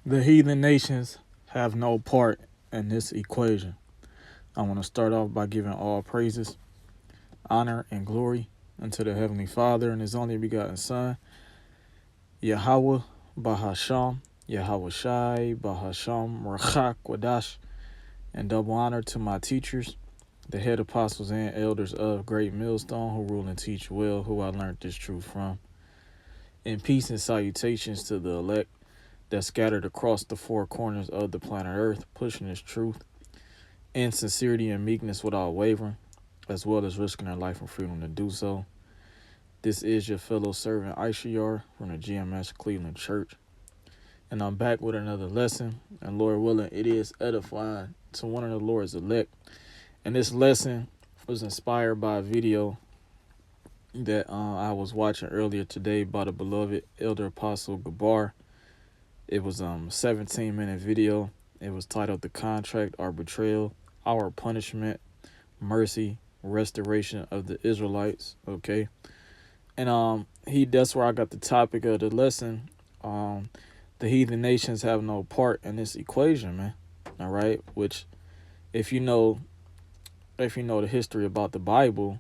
The heathen nations have no part in this equation. I want to start off by giving all praises, honor, and glory unto the Heavenly Father and His only begotten Son, Yahweh Bahasham, Yahweh Shai Bahasham Rachak Wadash, and double honor to my teachers, the head apostles and elders of Great Millstone, who rule and teach well, who I learned this truth from. And peace and salutations to the elect that scattered across the four corners of the planet Earth, pushing this truth in sincerity and meekness without wavering, as well as risking their life and freedom to do so. This is your fellow servant Aishayar from the GMS Cleveland Church, and I'm back with another lesson, and Lord willing, it is edifying to one of the Lord's elect. And this lesson was inspired by a video that I was watching earlier today by the beloved Elder Apostle Gabar. It was a 17-minute video. It was titled "The Contract, Our Betrayal, Our Punishment, Mercy, Restoration of the Israelites." Okay, and that's where I got the topic of the lesson. The heathen nations have no part in this equation, man. All right, which if you know the history about the Bible,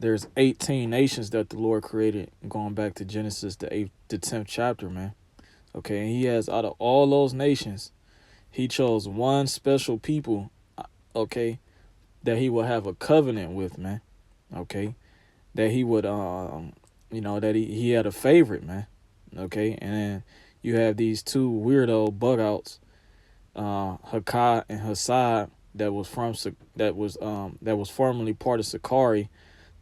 there's 18 nations that the Lord created, going back to Genesis the 10th chapter, man. Okay, and He has, out of all those nations, He chose one special people, okay, that He will have a covenant with, man. Okay, that He would, that He had a favorite, man. Okay, and then you have these two weirdo bug outs, Hakkad and Hassad, that was formerly part of Sakari.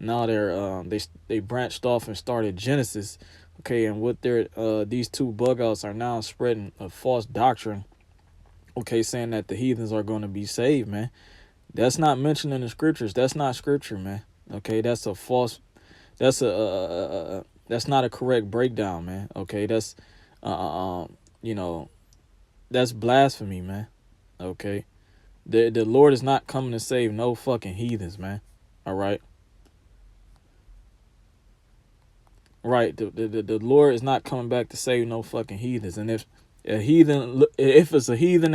Now they branched off and started Genesis. Okay, and with their these two bug outs are now spreading a false doctrine. Okay, saying that the heathens are going to be saved, man. That's not mentioned in the scriptures. That's not scripture, man. Okay, that's a false. That's that's not a correct breakdown, man. Okay, that's that's blasphemy, man. Okay, the Lord is not coming to save no fucking heathens, man. All right. Right, the Lord is not coming back to save no fucking heathens. And if it's a heathen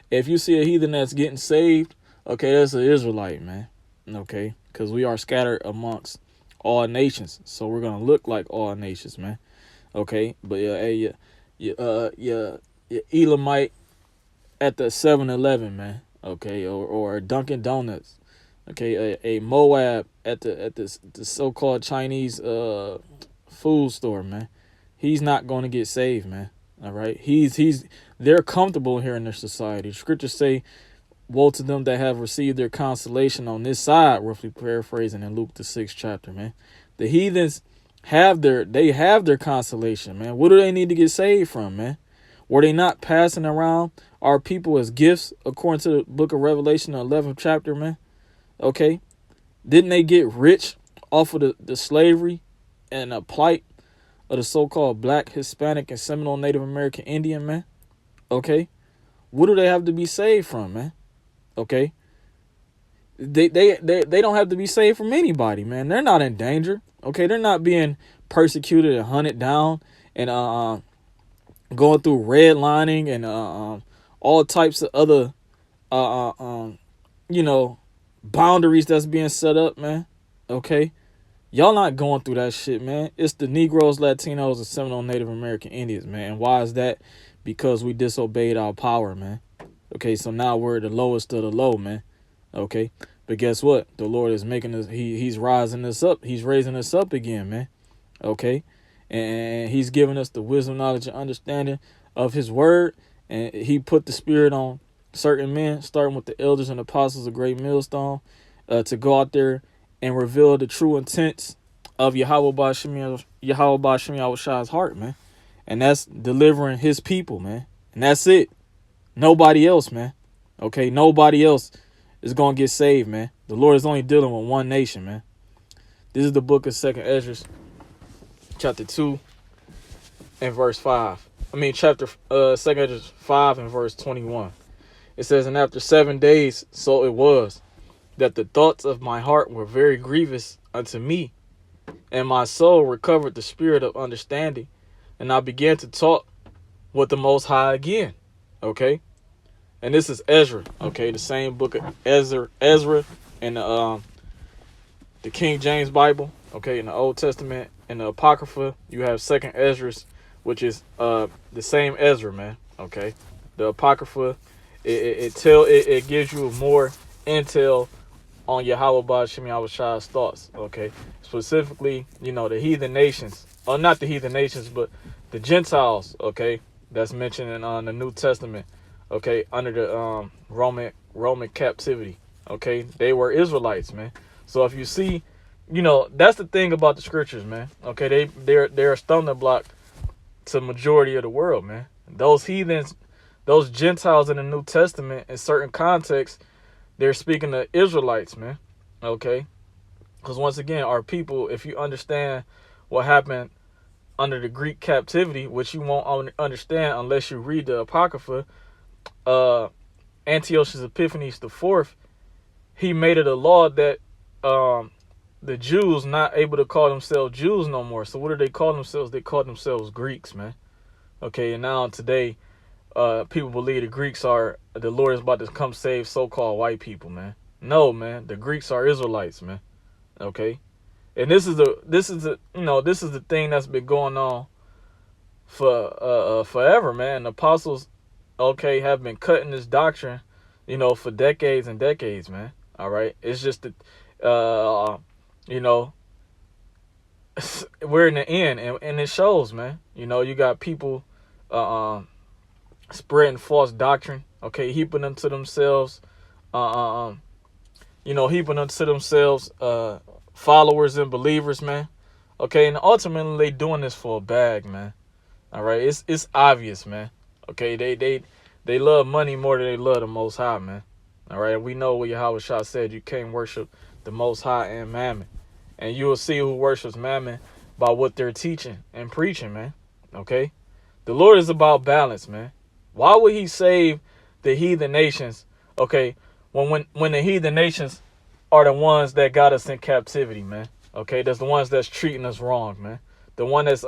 if you see a heathen that's getting saved, okay, that's an Israelite, man. Okay, because we are scattered amongst all nations, so we're gonna look like all nations, man. Okay, but Elamite at the 7-Eleven, man. Okay, or Dunkin' Donuts. Okay, a Moab at the so-called Chinese food store, man. He's not going to get saved, man. All right, they're comfortable here in their society. Scriptures say, "Woe to them that have received their consolation on this side," roughly paraphrasing in Luke the 6th chapter, man. The heathens have their consolation, man. What do they need to get saved from, man? Were they not passing around our people as gifts, according to the book of Revelation, the 11th chapter, man? Okay, didn't they get rich off of the slavery and the plight of the so-called Black, Hispanic, and Seminole Native American Indian, man? Okay, what do they have to be saved from, man? Okay, they don't have to be saved from anybody, man. They're not in danger. Okay, they're not being persecuted and hunted down and going through redlining and all types of other boundaries that's being set up, man. Okay, y'all not going through that shit, man. It's the Negroes, Latinos, and Seminole Native American Indians, man. And why is that? Because we disobeyed our power, man. Okay, so now we're the lowest of the low, man. Okay, but guess what? The Lord is making us. He's rising us up. He's raising us up again, man. Okay, and He's giving us the wisdom, knowledge, and understanding of His word. And He put the Spirit on certain men, starting with the elders and apostles of Great Millstone, to go out there and reveal the true intents of Yahweh Ba'Shem Yahweh's heart, man. And that's delivering His people, man. And that's it. Nobody else, man. Okay, nobody else is going to get saved, man. The Lord is only dealing with one nation, man. This is the book of 2nd Ezra, chapter 2 and verse 5. Chapter 2nd Ezra 5 and verse 21. It says, "And after 7 days, so it was, that the thoughts of my heart were very grievous unto me, and my soul recovered the spirit of understanding. And I began to talk with the Most High again. Okay, and this is Ezra. Okay, the same book of Ezra in the King James Bible. Okay, in the Old Testament, in the Apocrypha, you have Second Ezra, which is the same Ezra, man. Okay, the Apocrypha, it gives you more intel on Yahweh Ba'Shem Yahushai's thoughts. Okay, specifically, the heathen nations, or not the heathen nations, but the Gentiles. Okay, that's mentioned in the New Testament. Okay, under the Roman captivity. Okay, they were Israelites, man. So if you see, that's the thing about the scriptures, man. Okay, they're a stumbling block to the majority of the world, man. Those heathens, those Gentiles in the New Testament, in certain contexts, they're speaking to Israelites, man. Okay, because once again, our people, if you understand what happened under the Greek captivity, which you won't understand unless you read the Apocrypha, Antiochus Epiphanes the Fourth, he made it a law that the Jews not able to call themselves Jews no more. So what do they call themselves? They call themselves Greeks, man. Okay, and now today, people believe the Greeks are, the Lord is about to come save so-called white people, man. No, man, the Greeks are Israelites, man. Okay, and this is the thing that's been going on for forever, man. The apostles, okay, have been cutting this doctrine, for decades and decades, man. All right, it's just that, we're in the end, and it shows, man. You got people spreading false doctrine, okay, heaping unto themselves, followers and believers, man. Okay, and ultimately they doing this for a bag, man. All right, it's obvious, man. Okay, they love money more than they love the Most High, man. All right, we know what Yahweh Shah said: you can't worship the Most High and Mammon, and you will see who worships Mammon by what they're teaching and preaching, man. Okay, the Lord is about balance, man. Why would He save the heathen nations? Okay, when the heathen nations are the ones that got us in captivity, man. Okay, that's the ones that's treating us wrong, man. The one that's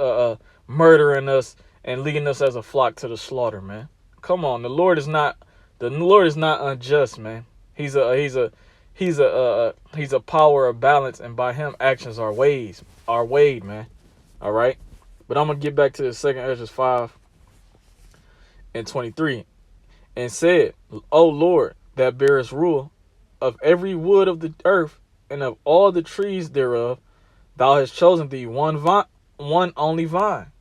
murdering us and leading us as a flock to the slaughter, man. Come on, the Lord is not unjust, man. He's a power of balance, and by Him actions are weighed, man. All right, but I'm gonna get back to the Second Ezra 5:23, and said, "O Lord, that bearest rule of every wood of the earth and of all the trees thereof, thou hast chosen thee one only vine."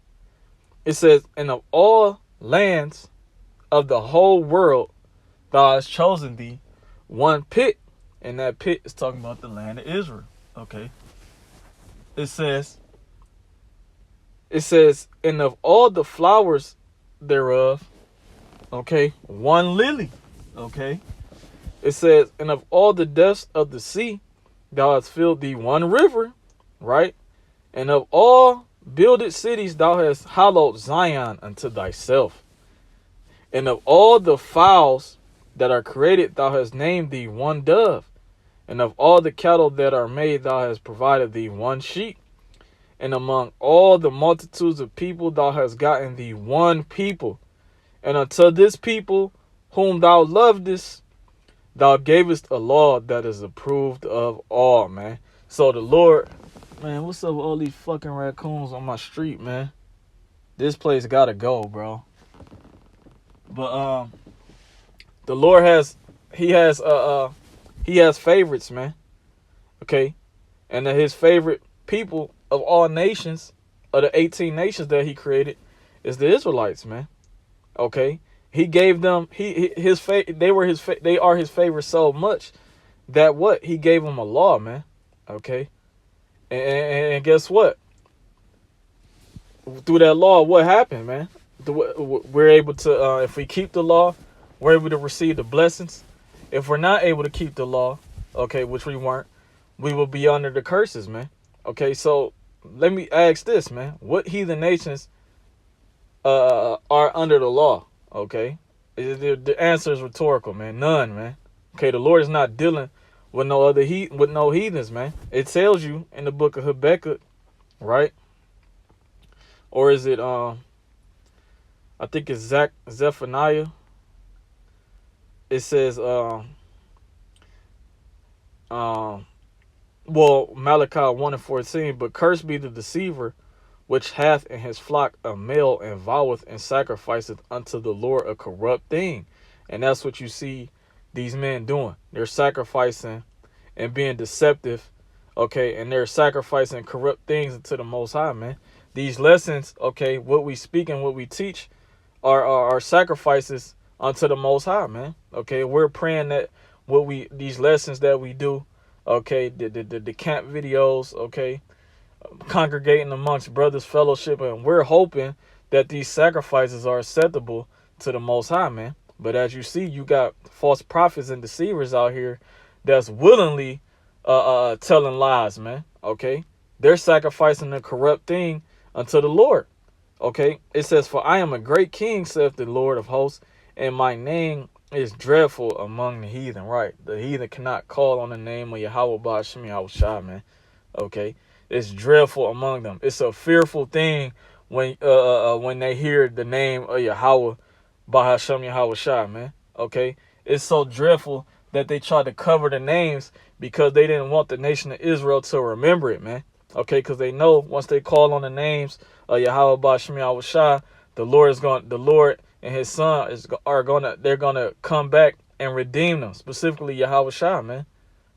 It says, "And of all lands of the whole world, thou hast chosen thee one pit," and that pit is talking about the land of Israel. Okay. It says, "And of all the flowers thereof," okay, one lily. Okay. It says, "And of all the depths of the sea, thou hast filled thee one river," right? "And of all builded cities, thou hast hallowed Zion unto thyself. And of all the fowls that are created, thou hast named thee one dove. And of all the cattle that are made, thou hast provided thee one sheep. And among all the multitudes of people, thou hast gotten thee one people. And unto this people, whom thou lovedest, thou gavest a law that is approved of all," man. So the Lord, man, what's up with all these fucking raccoons on my street, man? This place gotta go, bro. But the Lord has favorites, man. Okay, and His favorite people of all nations, of the 18 nations that He created, is the Israelites, man. Okay. He gave them they are His favorite so much that what? He gave them a law, man. Okay. And guess what? Through that law, what happened, man? We're able to, if we keep the law, we're able to receive the blessings. If we're not able to keep the law, okay, which we weren't, we will be under the curses, man. Okay, so let me ask this, man. What heathen nations are under the law? Okay, the answer is rhetorical, man. None, man. Okay, the Lord is not dealing with no heathens, man. It tells you in the book of Habakkuk, right? Or is it I I think it's Zephaniah. It says, well, Malachi 1:14, but cursed be the deceiver which hath in his flock a male, and voweth and sacrificeth unto the Lord a corrupt thing. And that's what you see these men doing. They're sacrificing and being deceptive, okay, and they're sacrificing corrupt things unto the Most High, man. These lessons, okay, what we speak and what we teach are sacrifices unto the Most High, man. Okay, we're praying that these lessons that we do, okay, the camp videos, okay, congregating amongst brothers, fellowship, and we're hoping that these sacrifices are acceptable to the Most High, man. But as you see, you got false prophets and deceivers out here that's willingly telling lies, man. Okay, they're sacrificing a corrupt thing unto the Lord. Okay, it says, "For I am a great king, saith the Lord of hosts, and my name is dreadful among the heathen." Right, the heathen cannot call on the name of Yahweh Ba'Shem Yahushua, man. Okay, it's dreadful among them. It's a fearful thing when they hear the name of Yahweh Ba'Shem Yahushua, man. Okay, it's so dreadful that they tried to cover the names because they didn't want the nation of Israel to remember it, man. Okay, because they know once they call on the names of Yahweh Ba'Shem Yahushua, the Lord and His Son they're gonna come back and redeem them, specifically Yahushua, man.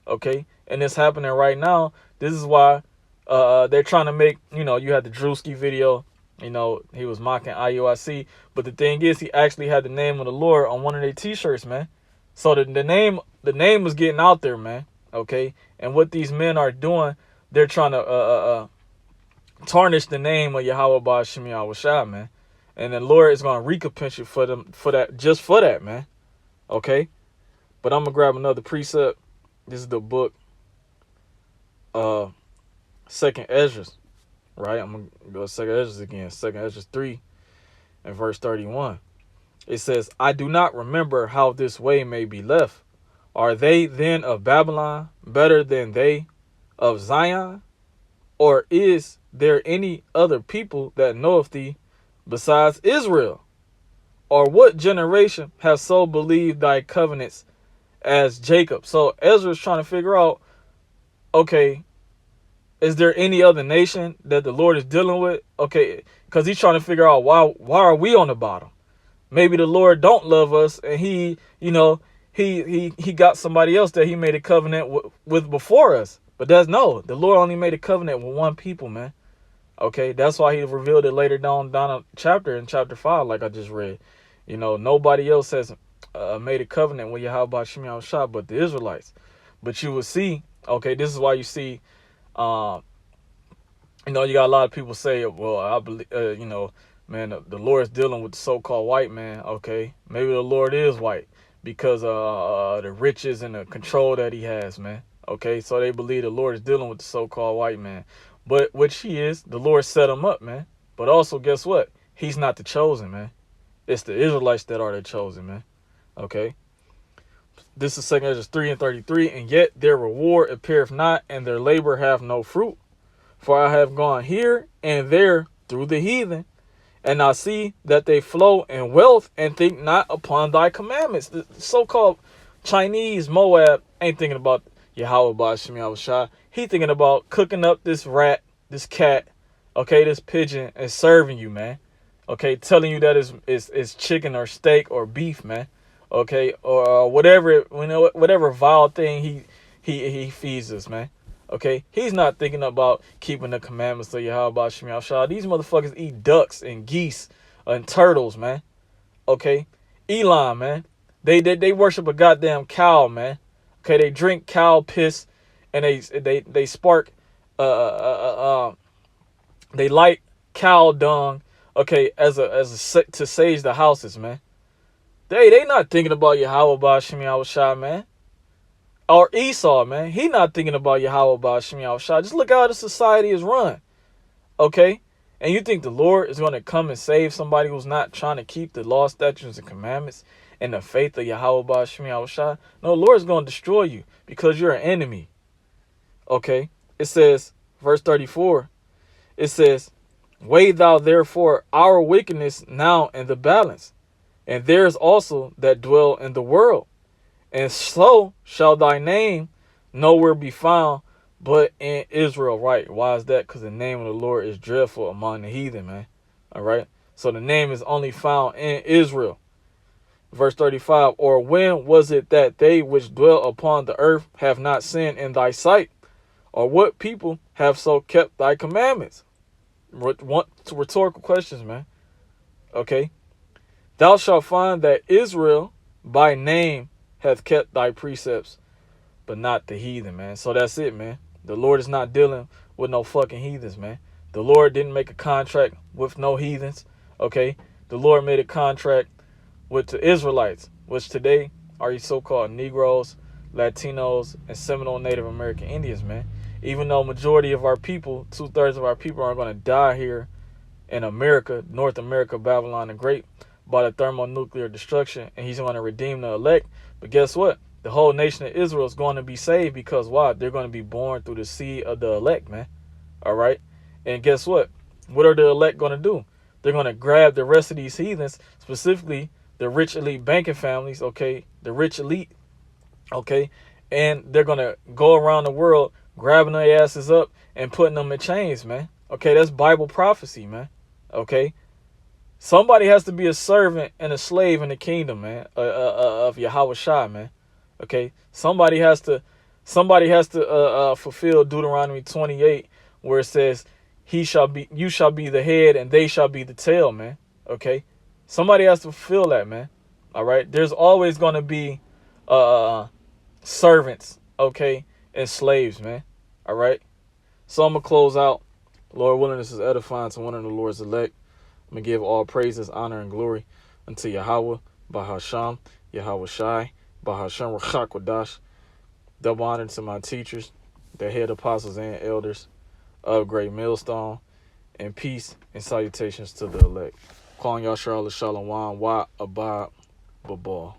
Okay, and it's happening right now. This is why they're trying to make, you had the Drewski video, he was mocking IUIC, but the thing is, he actually had the name of the Lord on one of their t-shirts, man. So the name was getting out there, man. Okay, and what these men are doing, they're trying to tarnish the name of Yahweh Ba'Shem Yahushua, man. And the Lord is going to recompense you for that, man. Okay, but I'm gonna grab another precept. This is the book, Second Ezra, right? I'm gonna go to Second Ezra again. Second Ezra 3 and verse 31. It says, "I do not remember how this way may be left. Are they then of Babylon better than they of Zion? Or is there any other people that knoweth thee besides Israel? Or what generation have so believed thy covenants as Jacob?" So Ezra's trying to figure out, okay, is there any other nation that the Lord is dealing with? Okay, because he's trying to figure out why are we on the bottom? Maybe the Lord don't love us, and he got somebody else that he made a covenant with before us. But the Lord only made a covenant with one people, man. Okay, that's why he revealed it later down a chapter in chapter 5, like I just read. Nobody else has made a covenant with Yahweh Ba'Shem Yahushua but the Israelites. But you will see, okay, this is why you see, you got a lot of people say, well, I believe, man, the Lord is dealing with the so-called white man. Okay, maybe the Lord is white because the riches and the control that he has, man. Okay, so they believe the Lord is dealing with the so-called white man, but which he is. The Lord set him up, man. But also, guess what? He's not the chosen, man. It's the Israelites that are the chosen, man. Okay. This is 2 Ezra 3 and 33. "And yet their reward appeareth not, and their labor have no fruit. For I have gone here and there through the heathen, and I see that they flow in wealth and think not upon thy commandments." The so-called Chinese Moab ain't thinking about Yahweh Ba'Shem Yahushua. He thinking about cooking up this rat, this cat, okay, this pigeon, and serving you, man. Okay, telling you that it's chicken or steak or beef, man. Okay, or whatever vile thing he feeds us, man. Okay, he's not thinking about keeping the commandments of Yahweh Ba'Shem Yahushua. These motherfuckers eat ducks and geese and turtles, man. Okay, Elon, man. They worship a goddamn cow, man. Okay, they drink cow piss, and they spark they light cow dung. Okay, to sage the houses, man. They not thinking about Yahweh Ba'Shem Yahushua, man. Or Esau, man. He not thinking about Yahweh Ba'Shem Yahushua. Just look how the society is run. Okay? And you think the Lord is going to come and save somebody who's not trying to keep the law, statutes, and commandments and the faith of Yahweh Ba'Shem Yahushua? No, the Lord is going to destroy you because you're an enemy. Okay? It says, verse 34, it says, Weigh thou therefore our wickedness now in the balance, and theirs also that dwell in the world. And so shall thy name nowhere be found but in Israel. Right. Why is that? Because the name of the Lord is dreadful among the heathen, man. All right. So the name is only found in Israel. Verse 35, or when was it that they which dwell upon the earth have not sinned in thy sight? Or what people have so kept thy commandments? Rhetorical questions, man. Okay. Thou shalt find that Israel by name hath kept thy precepts, but not the heathen, man. So that's it, man. The Lord is not dealing with no fucking heathens, man. The Lord didn't make a contract with no heathens, okay? The Lord made a contract with the Israelites, which today are your so-called Negroes, Latinos, and Seminole Native American Indians, man. Even though majority of our people, 2/3 of our people are going to die here in America, North America, Babylon the Great, by the thermonuclear destruction, and he's going to redeem the elect. But guess what? The whole nation of Israel is going to be saved because why? They're going to be born through the seed of the elect, man. All right? And guess what? What are the elect going to do? They're going to grab the rest of these heathens, specifically the rich elite banking families, okay? The rich elite, okay? And they're going to go around the world grabbing their asses up and putting them in chains, man. Okay, that's Bible prophecy, man. Okay? Somebody has to be a servant and a slave in the kingdom, man, of Yahweh Shai, man. Okay? Somebody has to fulfill Deuteronomy 28, where it says, you shall be the head and they shall be the tail, man. Okay? Somebody has to fulfill that, man. All right? There's always going to be servants, okay, and slaves, man. All right? So I'm going to close out. Lord willing, this is edifying to one of the Lord's elect. I'm going to give all praises, honor, and glory unto Yahweh, Bahasham, Yahweh Shai, Bahasham Rachakwadash. Double honor to my teachers, the head apostles and elders of Great Millstone, and peace and salutations to the elect. Calling Yashar Shalom, Wa Abad Babal.